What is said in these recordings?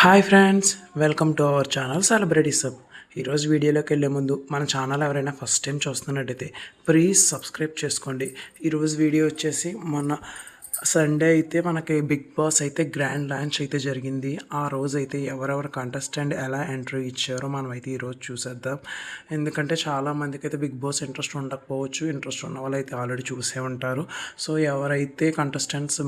Hi friends, welcome to our channel celebrity sub. ఈరోజు వీడియోలోకి వెళ్ళే ముందు మన ఛానల్ ఎవరైనా ఫస్ట్ టైం చూస్తున్నట్టయితే ప్లీజ్ సబ్స్క్రైబ్ చేసుకోండి. ఈరోజు వీడియో వచ్చేసి మొన్న సండే అయితే మనకి బిగ్ బాస్ అయితే గ్రాండ్ లాంచ్ అయితే జరిగింది. ఆ రోజు అయితే ఎవరెవరు కంటెస్టెంట్ ఎలా ఎంట్రీ ఇచ్చారో మనం అయితే ఈరోజు చూసేద్దాం. ఎందుకంటే చాలామందికి అయితే బిగ్ బాస్ ఇంట్రెస్ట్ ఉండకపోవచ్చు, ఇంట్రెస్ట్ ఉన్న వాళ్ళు అయితే ఆల్రెడీ చూసే ఉంటారు. సో ఎవరైతే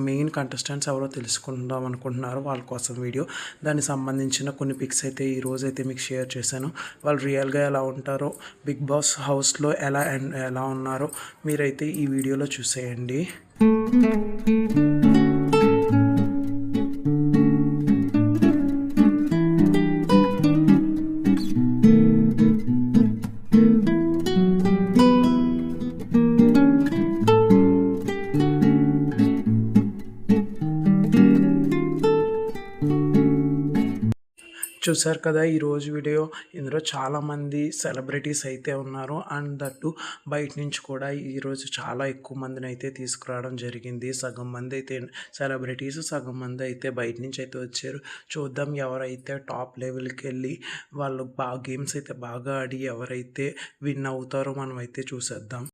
మెయిన్ కంటెస్టెంట్స్ ఎవరో తెలుసుకుందాం అనుకుంటున్నారో వాళ్ళ కోసం వీడియో, దానికి సంబంధించిన కొన్ని పిక్స్ అయితే ఈరోజు అయితే మీకు షేర్ చేశాను. వాళ్ళు రియల్గా ఎలా ఉంటారో, బిగ్ బాస్ హౌస్లో ఎలా ఉన్నారో మీరైతే ఈ వీడియోలో చూసేయండి. చూసారు కదా ఈరోజు వీడియో. ఇందులో చాలామంది సెలబ్రిటీస్ అయితే ఉన్నారు. అండ్ దట్టు బయట నుంచి కూడా ఈరోజు చాలా ఎక్కువ మందిని అయితే తీసుకురావడం జరిగింది. సగం మంది అయితే సెలబ్రిటీస్, సగం మంది అయితే బయట నుంచి అయితే వచ్చారు. చూద్దాం ఎవరైతే టాప్ లెవెల్కి వెళ్ళి వాళ్ళు గేమ్స్ అయితే బాగా ఆడి ఎవరైతే విన్ అవుతారో మనం అయితే చూసేద్దాం.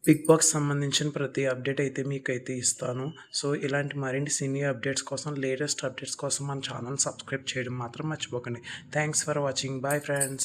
బిగ్ బాస్ సంబంధించిన ప్రతి అప్డేట్ అయితే మీకైతే ఇస్తాను. సో ఇలాంటి మరిన్ని సినీ అప్డేట్స్ కోసం, లేటెస్ట్ అప్డేట్స్ కోసం మన ఛానల్ సబ్స్క్రైబ్ చేయడం మాత్రం మర్చిపోకండి. Thanks for watching. Bye friends.